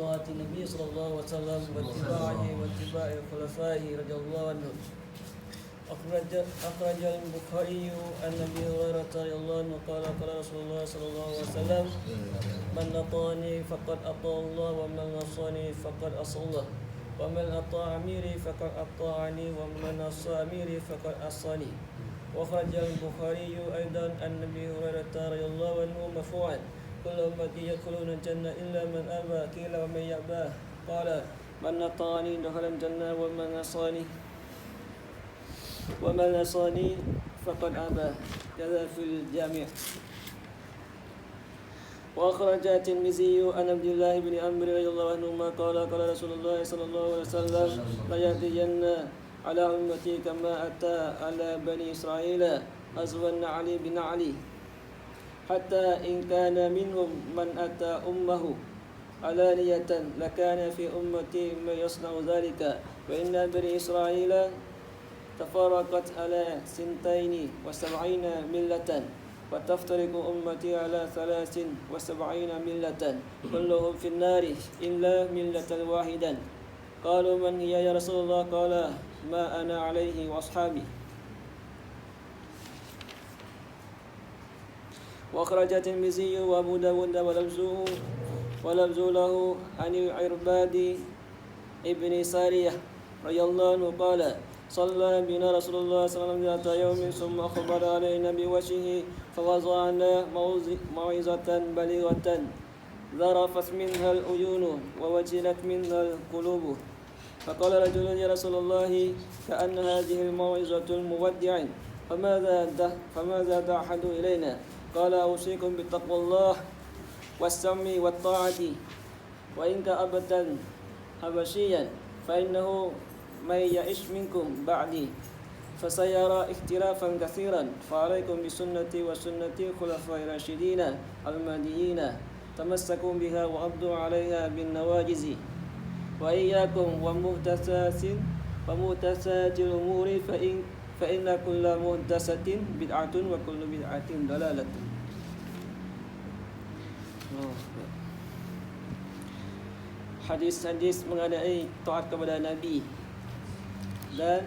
صلوات النبي صلى الله عليه وسلم واتباعه واتباع خلفائه رضي الله عنهم. أخرج البخاري عن أبي هريرة رضي الله عنه قال قال رسول الله صلى الله عليه وسلم من أطاعني فقد أطاع الله ومن عصاني فقد عصى الله ومن أطاع أميري فقد أطاعني ومن عصى أميري فقد عصاني. وأخرج البخاري أيضا عن أبي هريرة رضي الله عنه مرفوعا كل أمتي يدخلون الجنة إلا من أبى قيل ومن يأبى قال من أطاعني دخل الجنة ومن عصاني فقد أبى. كذا في الجامع. وأخرج الترمذي عن عبد الله بن عمرو رضي الله عنهما قال قال رسول الله صلى الله عليه وسلم لا يأتين على أمتي كما أتى على بني إسرائيل أزوان علي بن علي حتى إن كان منهم من أتى أمه علانية لكان في أمتي ما يصنع ذلك وإن بني إسرائيل تفرقت على 72 ملة وتفترق أمتي على 73 ملة كلهم في النار إلا ملة واحدا. قالوا من هي يا رسول الله؟ قال ما أنا عليه وأصحابي. وأخرج الترمذي وأبو داود ولفظ له عن العرباد ابن سارية رضي الله عنه قال صلى بنا رسول الله صلى الله عليه وسلم ذات يوم ثم أخبر علينا بوجهه فوضعنا موعظة بليغة ذرفت منها العيون ووجلت منها القلوب. فقال رجل يا رسول الله كأن هذه الموعظة المودع فماذا تعهد إلينا؟ قال أوصيكم بتقوى الله والسمع والطاعة وإن كأبدا حبشيا فإنه من يعش منكم بعدي فسيرى اختلافا كثيرا فعليكم بسنتي وسنة خلفاء الراشدين المهديين تمسكوا بها وعضوا عليها بالنواجذ وإياكم ومحدثات الأمور فإن كل محدثة بدعة وكل بدعة ضلالة. Hadis-hadis mengenai taat kepada Nabi dan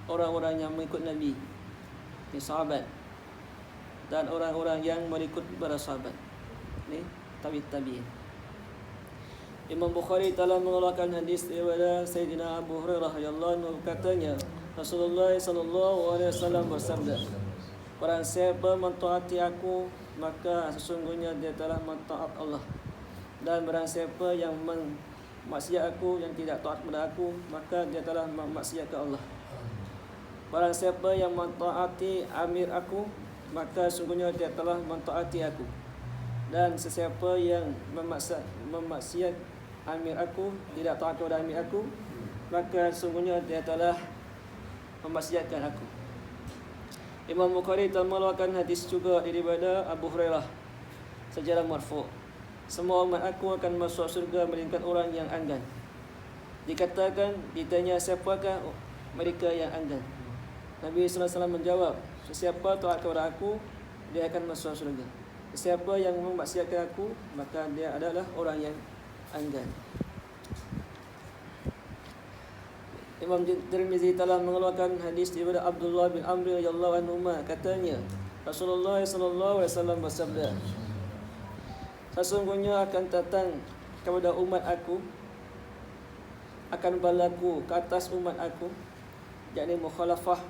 orang-orang yang mengikut Nabi, ni sahabat, dan orang-orang yang mengikut para sahabat, ni tabi'in. Imam Bukhari telah mengeluarkan hadis daripada Sayyidina Abu Hurairah radhiyallahu anhu, katanya Rasulullah sallallahu alaihi wasallam bersabda, barang siapa mentaati aku maka sesungguhnya dia telah mentaat Allah, dan barang siapa yang memaksiat aku, yang tidak taat kepada aku, maka dia telah memaksiatkan Allah. Barang siapa yang mentaati amir aku, maka sesungguhnya dia telah mentaati aku, dan sesiapa yang memaksiat amir aku, tidak taat kepada amir aku, maka sesungguhnya dia telah memaksiatkan aku. Imam Bukhari telah mengeluarkan hadis juga daripada Abu Hurairah secara marfu', semua umat aku akan masuk surga melainkan orang yang enggan. Dikatakan, ditanya siapakah mereka yang enggan? Nabi sallallahu alaihi wasallam menjawab, sesiapa taat kepada aku, dia akan masuk surga. Sesiapa yang memaksiatkan aku, maka dia adalah orang yang enggan. Imam Tirmizi telah mengeluarkan hadis daripada Abdullah bin Amr radhiyallahu anhu, katanya Rasulullah sallallahu alaihi wasallam bersabda, sesungguhnya akan datang kepada umat aku, akan berlaku ke atas umat aku, yakni mukhalafah,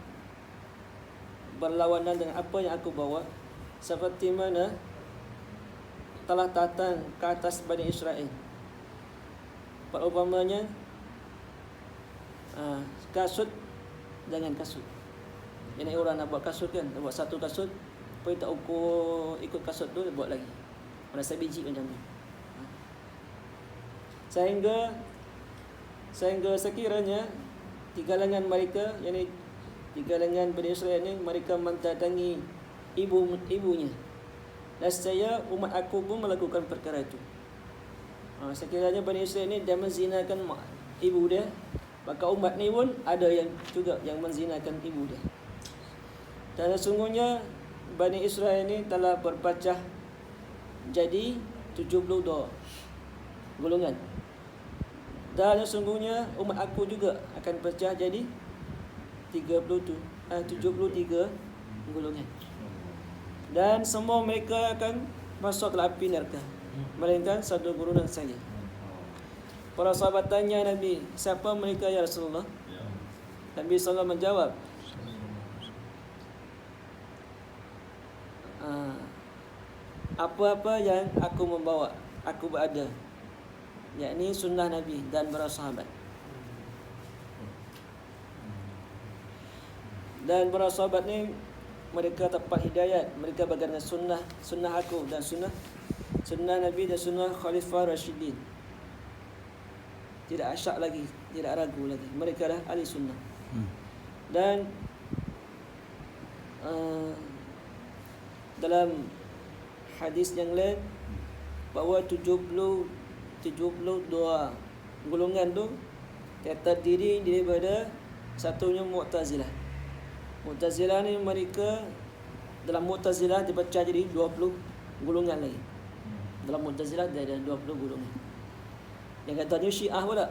berlawanan dengan apa yang aku bawa, seperti mana telah datang ke atas Bani Israel. Perumpamanya kasut dengan kasut. Ini orang nak buat kasut kan, nak buat satu kasut, pergi tak ukur ikut kasut tu, dia buat lagi. Rasa biji macam tu. Sehingga sekiranya di kalangan mereka, yakni di kalangan Bani Israel ni, mereka mendatangi ibunya. Dan saya umat aku pun melakukan perkara itu. Sekiranya Bani Israel ni dia menzinakan ibu dia, maka umat ni pun ada yang juga yang menzinakan ibu dia. Dan sesungguhnya Bani Israel ni telah berpecah jadi 72. golongan. Dan sesungguhnya umat aku juga akan pecah jadi 73 golongan. Dan semua mereka akan masuk ke api neraka, melainkan satu golongan saja. Para sahabat tanya Nabi, siapa mereka ya Rasulullah? Nabi SAW menjawab, apa-apa yang aku membawa, aku berada, yakni sunnah Nabi dan para sahabat. Dan para sahabat ni mereka dapat hidayat, mereka bergantung sunnah aku dan sunnah Nabi dan sunnah Khalifah Rashidin. Tidak asyak lagi, tidak ragu lagi, mereka dah ahli sunnah. Dan dalam hadis yang lain bahawa 72 golongan tu terdiri daripada satunya Mu'tazilah. Mu'tazilah ni mereka dalam Mu'tazilah dipecah jadi 20 golongan lagi. Dalam Mu'tazilah ada 20 golongan. Yang katanya Syiah pula.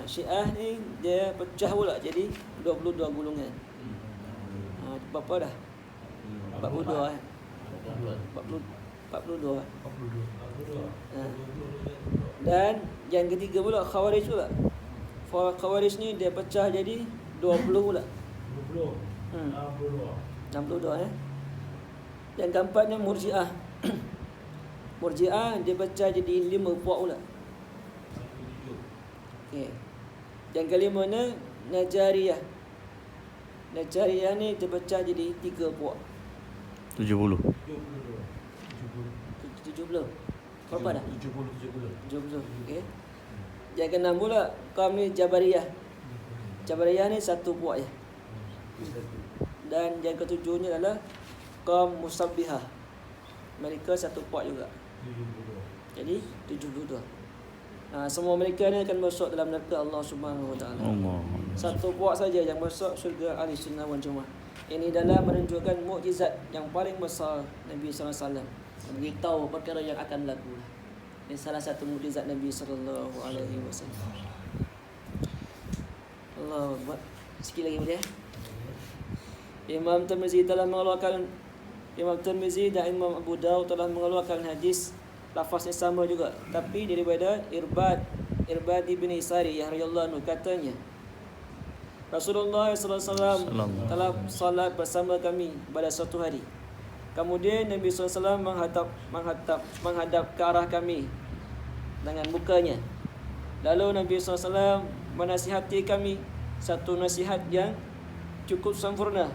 Syiah ni dia pecah pula jadi 22 golongan. Berapa dah? 42 42. Dan yang ketiga pula Khawarij pula. Khawarij ni dia pecah jadi 20 pula. 62 Yang keempatnya Murji'ah. Murji'ah dia pecah jadi 5 puak pula. Okay. Yang kelimanya Najariyah. Najariyah ni terpecah jadi 3 puak. 70. Berapa dah? 70. Okey. Yang keenam pula kaum ni Jabariyah. Jabariyah ni 1 puak je. Dan yang ketujuhnya adalah kaum Musabbihah. Mereka 1 puak juga. Jadi 72. Semua mereka ni akan masuk dalam neraka Allah Subhanahu Wa Taala. Satu puak saja yang masuk syurga Ahli Sunnah wal Jamaah. Ini adalah menunjukkan mukjizat yang paling besar Nabi sallallahu alaihi wasallam, beritahu perkara yang akan berlaku. Ini salah satu mukjizat Nabi sallallahu alaihi wasallam. Allah Akbar. Sikit lagi boleh ya? Imam Tirmizi dan Imam Abu Dawud telah mengeluarkan hadis lafaznya sama juga, tapi daripada Irbad bin Sariyah radhiyallahu anhu, katanya Rasulullah SAW telah salat bersama kami pada suatu hari. Kemudian Nabi SAW menghadap ke arah kami dengan mukanya. Lalu Nabi SAW menasihati kami satu nasihat yang cukup sempurna.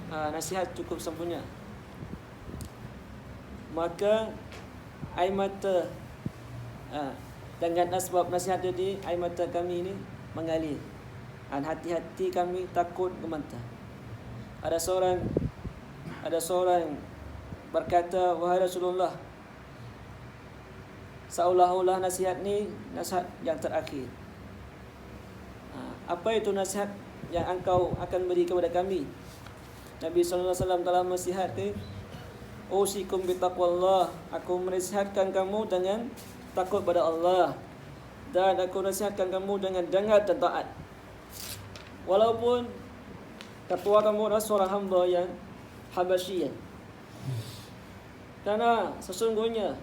Nasihat cukup sempurna. Maka air mata dengan asbab nasihat tadi, air mata kami ini mengalir. Dan hati-hati kami takut gemetar. Ada seorang berkata, wahai Rasulullah, seolah-olah nasihat ni nasihat yang terakhir. Apa itu nasihat yang engkau akan beri kepada kami? Nabi SAW telah menasihatkan, usikum bitaqwallah, aku menasihatkan kamu dengan takut pada Allah, dan aku nasihatkan kamu dengan dengar dan taat. Walaupun ketua kamu adalah seorang hamba yang Habasyian. Karena sesungguhnya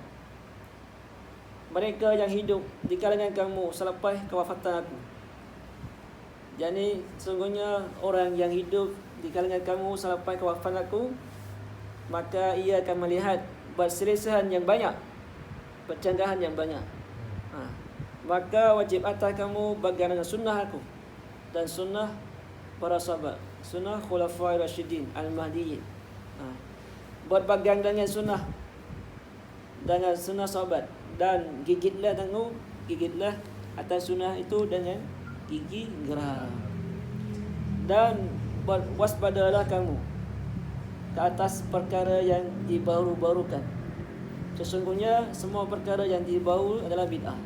mereka yang hidup di kalangan kamu selepas kewafatan aku. Jadi sesungguhnya orang yang hidup di kalangan kamu selepas kewafatan aku, maka ia akan melihat perselisihan yang banyak, percanggahan yang banyak. Maka wajib atas kamu berpegang dengan sunnah aku dan sunnah para sahabat, sunnah Khulafa'i Rashidin Al-Mahdiyyin. Berpegang dengan sunnah sahabat, dan gigitlah atas sunnah itu dengan gigi geram. Dan waspadalah kamu ke atas perkara yang dibaru-barukan. Sesungguhnya semua perkara yang dibaru adalah bid'ah,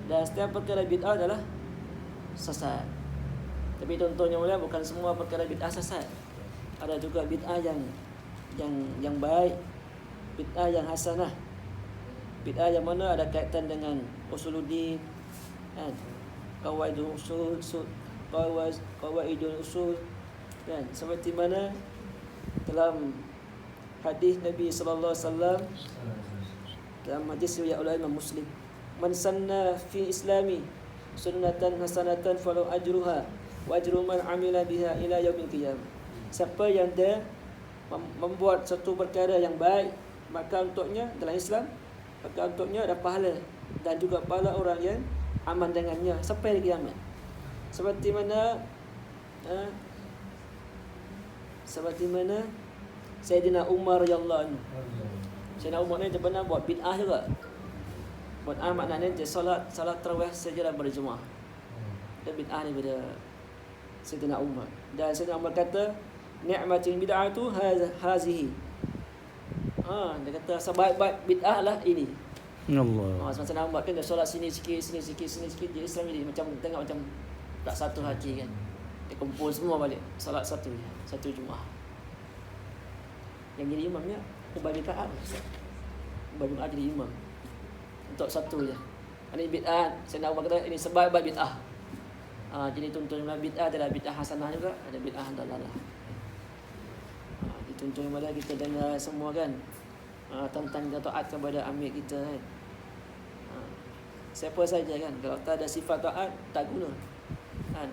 dan setiap perkara bid'ah adalah sesat. Tapi contohnya mulia, bukan semua perkara bid'ah sesat. Ada juga bid'ah yang baik, bid'ah yang hasanah. Bid'ah yang mana ada kaitan dengan usuluddin, kan? Qawaidul usul, qawaidul usul, kan? Seperti mana dalam hadis Nabi sallallahu alaihi wasallam dalam hadis riwayat oleh Imam Muslim, man sanna fi islami sunnatan hasanatan falahu ajruha wa ajru man amila biha ila yaumil qiyamah. Siapa yang dia membuat satu perkara yang baik, maka untuknya dalam Islam, maka untuknya ada pahala dan juga pahala orang yang aman dengannya sampai hari kiamat. Seperti mana Sayyidina Umar radhiyallahu anhu. Sayyidina Umar ni dia pernah buat bid'ah juga. Bid'ah maknanya dia salat tarawih secara berjemaah. Dan bid'ah ni pada Sayyidina Umar. Dan Sayyidina Umar kata, ni'matul bid'atu hazihi. Dia kata sebaik-baik bid'ah lah ini. Allah. Sayyidina Umar kan dia solat sini sikit. Dia Islam ni macam tengok macam tak satu hati kan. Dia kumpul semua balik solat satu Jumaat. Yang jadi imamnya Ubay bin Ka'ab. Ubay bin Ka'ab jadi imam untuk satu je. Ini bid'ah. Sayyidina Umar kata ini sebaik-baik bid'ah. Jadi tuntun bid'ah adalah bid'ah hasanah juga, ada bid'ah dalalah. Dituntun kepada kita dengar semua kan, tentang kita taat kepada amir kita kan. Siapa saja kan, kalau tak ada sifat taat tak guna kan.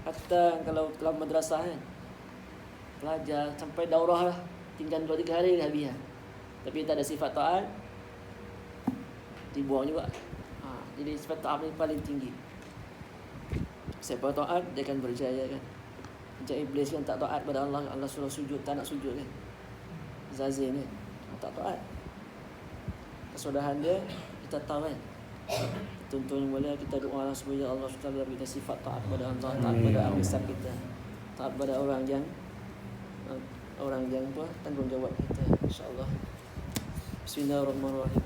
Hatta kalau dalam madrasah kan, pelajar sampai daurah lah, tinggal 2-3 hari dah habis lah. Tapi tak ada sifat taat, dibuang juga. Jadi sifat taat ni paling tinggi. Siapa taat dia akan berjaya kan. Macam iblis kan tak taat pada Allah, Allah suruh sujud tak nak sujud kan. Zazin kan tak taat. Kesudahan dia kita tahu kan. Tuntun mula kita doa supaya Allah SWT beri kita sifat taat pada Allah, taat pada amrisal kita, taat pada orang yang tanggungjawab kita, insya-Allah. Bismillahirrahmanirrahim.